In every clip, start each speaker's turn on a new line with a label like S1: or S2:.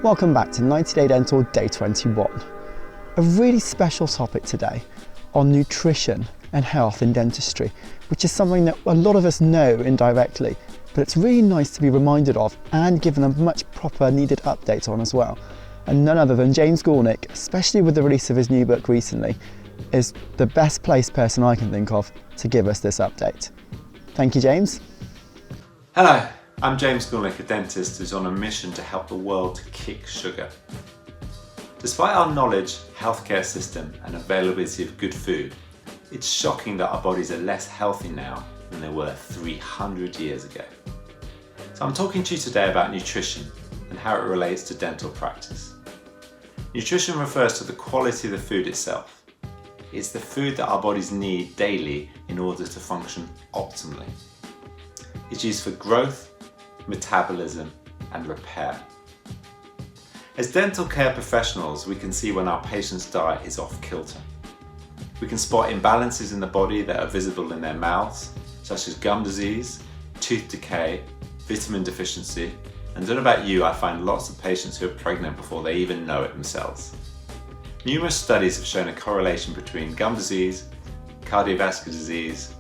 S1: Welcome back to 90 Day Dental Day 21. A really special topic today on nutrition and health in dentistry, which is something that a lot of us know indirectly, but it's really nice to be reminded of and given a much proper needed update on as well. And none other than James Goolnik, especially with the release of his new book recently, is the best placed person I can think of to give us this update. Thank you, James.
S2: Hello, I'm James Goolnik, a dentist who's on a mission to help the world to kick sugar. Despite our knowledge, healthcare system and availability of good food, it's shocking that our bodies are less healthy now than they were 300 years ago. So I'm talking to you today about nutrition and how it relates to dental practice. Nutrition refers to the quality of the food itself. It's the food that our bodies need daily in order to function optimally. It's used for growth, metabolism and repair. As dental care professionals, we can see when our patient's diet is off kilter. We can spot imbalances in the body that are visible in their mouths, such as gum disease, tooth decay, vitamin deficiency, and I don't know about you, I find lots of patients who are pregnant before they even know it themselves. Numerous studies have shown a correlation between gum disease, cardiovascular disease,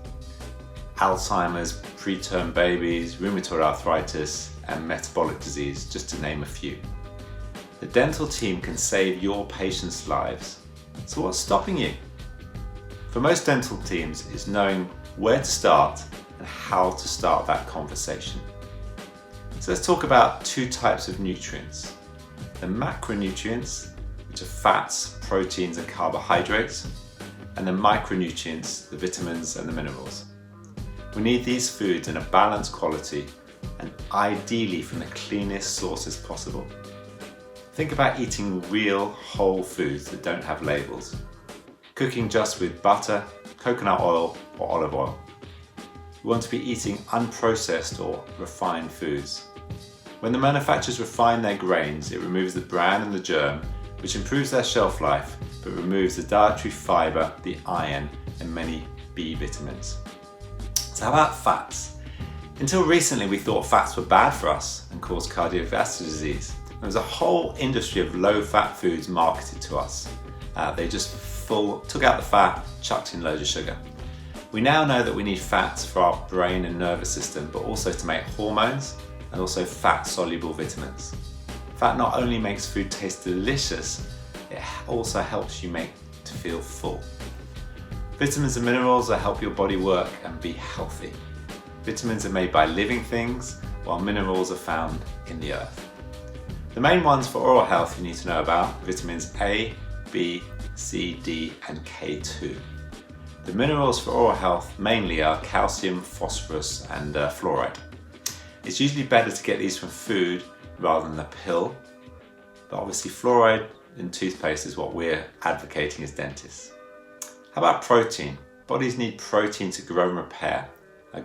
S2: Alzheimer's, preterm babies, rheumatoid arthritis, and metabolic disease, just to name a few. The dental team can save your patients' lives. So what's stopping you? For most dental teams, it's knowing where to start and how to start that conversation. So let's talk about two types of nutrients. The macronutrients, which are fats, proteins, and carbohydrates, and the micronutrients, the vitamins and the minerals. We need these foods in a balanced quality and ideally from the cleanest sources possible. Think about eating real whole foods that don't have labels. Cooking just with butter, coconut oil or olive oil. We want to be eating unprocessed or refined foods. When the manufacturers refine their grains, it removes the bran and the germ, which improves their shelf life, but removes the dietary fibre, the iron and many B vitamins. So how about fats? Until recently we thought fats were bad for us and caused cardiovascular disease. There was a whole industry of low-fat foods marketed to us. They just took out the fat, chucked in loads of sugar. We now know that we need fats for our brain and nervous system, but also to make hormones and also fat-soluble vitamins. Fat not only makes food taste delicious, it also helps you to feel full. Vitamins and minerals that help your body work and be healthy. Vitamins are made by living things, while minerals are found in the earth. The main ones for oral health you need to know about: vitamins A, B, C, D and K2. The minerals for oral health mainly are calcium, phosphorus and fluoride. It's usually better to get these from food rather than a pill, but obviously fluoride in toothpaste is what we're advocating as dentists. How about protein? Bodies need protein to grow and repair.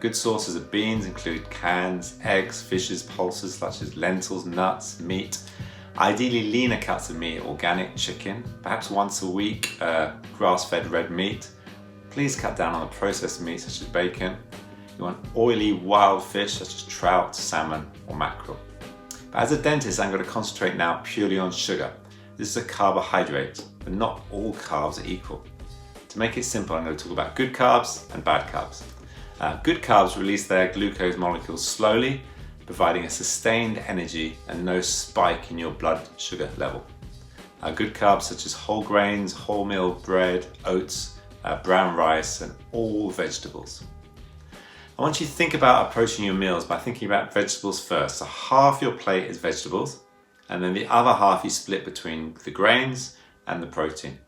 S2: Good sources of beans include cans, eggs, fishes, pulses such as lentils, nuts, meat. Ideally leaner cuts of meat, organic chicken, perhaps once a week, grass-fed red meat. Please cut down on the processed meat such as bacon. You want oily wild fish such as trout, salmon or mackerel. But as a dentist, I'm going to concentrate now purely on sugar. This is a carbohydrate, but not all carbs are equal. To make it simple, I'm going to talk about good carbs and bad carbs. Good carbs release their glucose molecules slowly, providing a sustained energy and no spike in your blood sugar level. Good carbs such as whole grains, wholemeal bread, oats, brown rice and all vegetables. I want you to think about approaching your meals by thinking about vegetables first. So half your plate is vegetables and then the other half you split between the grains and the protein.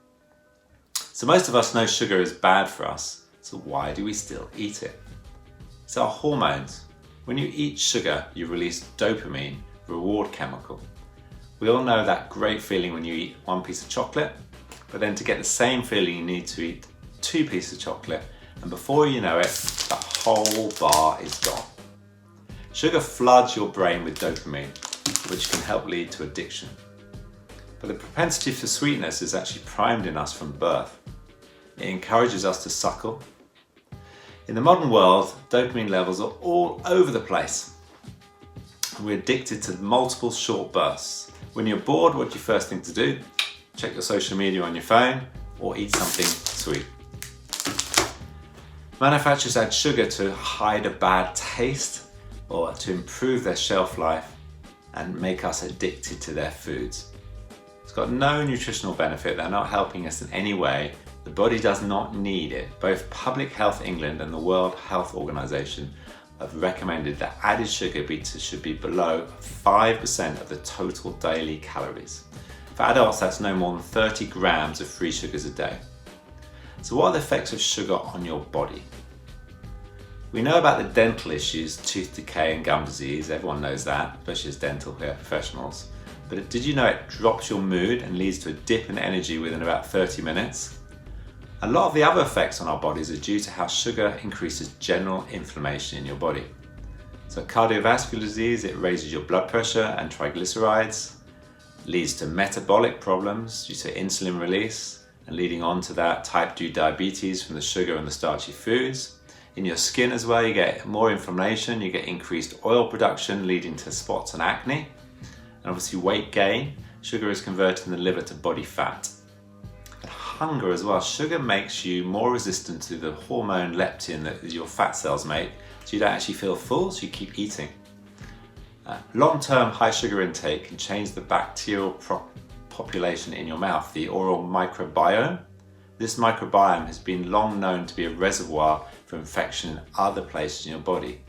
S2: So most of us know sugar is bad for us, so why do we still eat it? It's our hormones. When you eat sugar, you release dopamine, reward chemical. We all know that great feeling when you eat one piece of chocolate, but then to get the same feeling you need to eat 2 pieces of chocolate, and before you know it, the whole bar is gone. Sugar floods your brain with dopamine, which can help lead to addiction. But the propensity for sweetness is actually primed in us from birth. It encourages us to suckle. In the modern world, dopamine levels are all over the place. We're addicted to multiple short bursts. When you're bored, what's your first thing to do? Check your social media on your phone or eat something sweet. Manufacturers add sugar to hide a bad taste or to improve their shelf life and make us addicted to their foods. It's got no nutritional benefit, they're not helping us in any way. The body does not need it. Both Public Health England and the World Health Organization have recommended that added sugar should be below 5% of the total daily calories. For adults, that's no more than 30 grams of free sugars a day. So what are the effects of sugar on your body? We know about the dental issues, tooth decay and gum disease, everyone knows that, especially as dental care professionals. But did you know it drops your mood and leads to a dip in energy within about 30 minutes? A lot of the other effects on our bodies are due to how sugar increases general inflammation in your body. So cardiovascular disease, it raises your blood pressure and triglycerides, leads to metabolic problems due to insulin release, and leading on to that, type 2 diabetes from the sugar and the starchy foods. In your skin as well, you get more inflammation, you get increased oil production leading to spots and acne. And obviously weight gain, sugar is converted in the liver to body fat. And hunger as well, sugar makes you more resistant to the hormone leptin that your fat cells make, so you don't actually feel full, so you keep eating. Long-term high sugar intake can change the bacterial population in your mouth, the oral microbiome. This microbiome has been long known to be a reservoir for infection in other places in your body.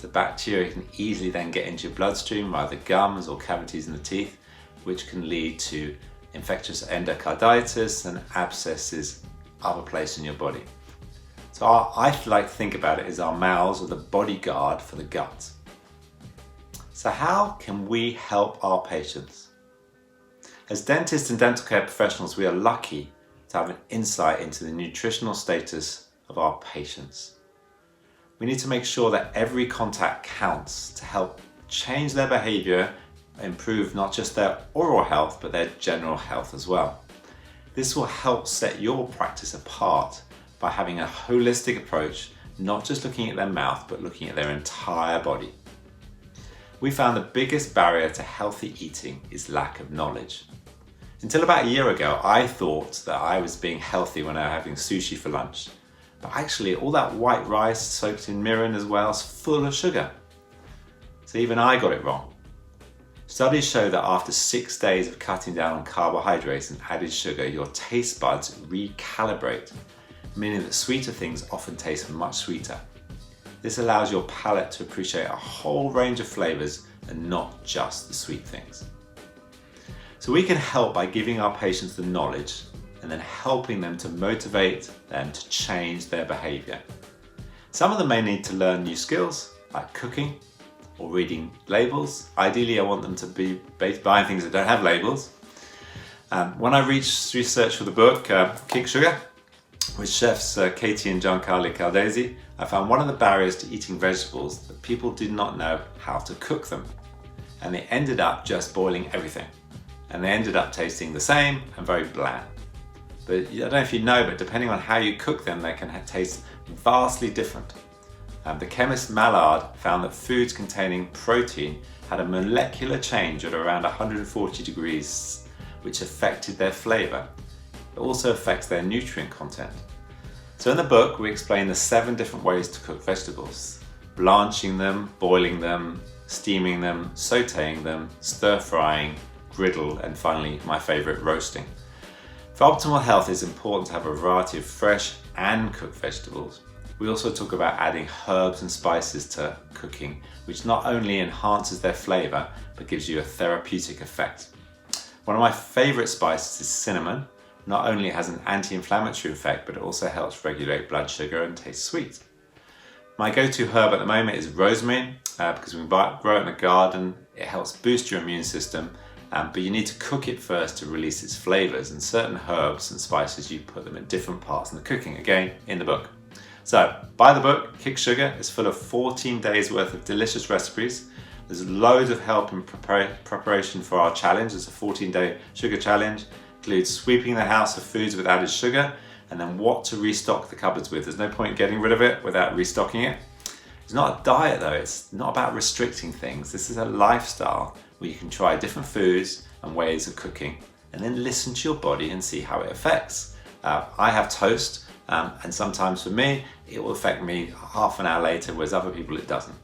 S2: The bacteria can easily then get into your bloodstream via the gums or cavities in the teeth, which can lead to infectious endocarditis and abscesses other places in your body. So I like to think about it as our mouths are the bodyguard for the gut. So how can we help our patients? As dentists and dental care professionals, we are lucky to have an insight into the nutritional status of our patients. We need to make sure that every contact counts to help change their behavior, improve not just their oral health, but their general health as well. This will help set your practice apart by having a holistic approach, not just looking at their mouth, but looking at their entire body. We found the biggest barrier to healthy eating is lack of knowledge. Until about a year ago, I thought that I was being healthy when I was having sushi for lunch. But actually, all that white rice soaked in mirin as well is full of sugar. So even I got it wrong. Studies show that after 6 days of cutting down on carbohydrates and added sugar, your taste buds recalibrate, meaning that sweeter things often taste much sweeter. This allows your palate to appreciate a whole range of flavors and not just the sweet things. So we can help by giving our patients the knowledge and then helping them to motivate them to change their behavior. Some of them may need to learn new skills like cooking or reading labels. Ideally, I want them to be buying things that don't have labels. When I researched for the book, Kick Sugar, with chefs Katie and Giancarlo Caldesi, I found one of the barriers to eating vegetables that people did not know how to cook them. And they ended up just boiling everything. And they ended up tasting the same and very bland. But I don't know if you know, but depending on how you cook them, they can taste vastly different. The chemist Mallard found that foods containing protein had a molecular change at around 140 degrees, which affected their flavor. It also affects their nutrient content. So in the book, we explain the 7 different ways to cook vegetables: blanching them, boiling them, steaming them, sauteing them, stir frying, griddle, and finally, my favorite, roasting. For optimal health, it's important to have a variety of fresh and cooked vegetables. We also talk about adding herbs and spices to cooking, which not only enhances their flavor, but gives you a therapeutic effect. One of my favorite spices is cinnamon. Not only has an anti-inflammatory effect, but it also helps regulate blood sugar and tastes sweet. My go-to herb at the moment is rosemary, because we can grow it in the garden. It helps boost your immune system, but you need to cook it first to release its flavors, and certain herbs and spices, you put them in different parts in the cooking, again, in the book. So, buy the book, Kick Sugar. It's full of 14 days worth of delicious recipes. There's loads of help in preparation for our challenge. It's a 14-day sugar challenge. Includes sweeping the house of foods with added sugar, and then what to restock the cupboards with. There's no point getting rid of it without restocking it. It's not a diet though, it's not about restricting things. This is a lifestyle where you can try different foods and ways of cooking and then listen to your body and see how it affects. I have toast and sometimes for me, it will affect me half an hour later, whereas other people it doesn't.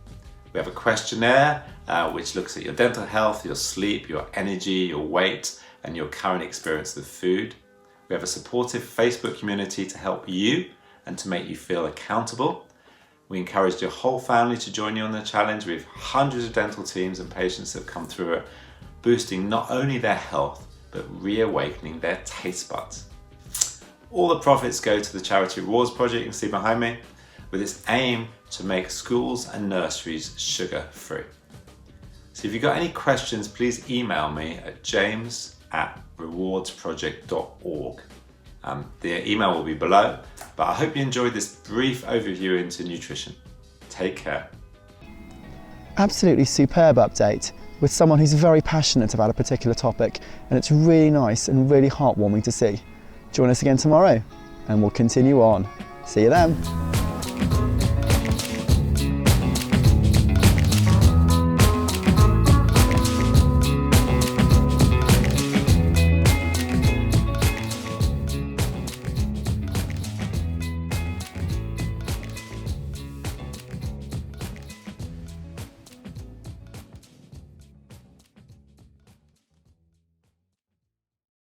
S2: We have a questionnaire which looks at your dental health, your sleep, your energy, your weight, and your current experience with food. We have a supportive Facebook community to help you and to make you feel accountable. We encouraged your whole family to join you on the challenge. We have hundreds of dental teams and patients that have come through it, boosting not only their health, but reawakening their taste buds. All the profits go to the Charity Rewards project you can see behind me, with its aim to make schools and nurseries sugar-free. So if you've got any questions, please email me at james@rewardsproject.org. The email will be below, but I hope you enjoyed this brief overview into nutrition. Take care.
S1: Absolutely superb update with someone who's very passionate about a particular topic, and it's really nice and really heartwarming to see. Join us again tomorrow and we'll continue on. See you then.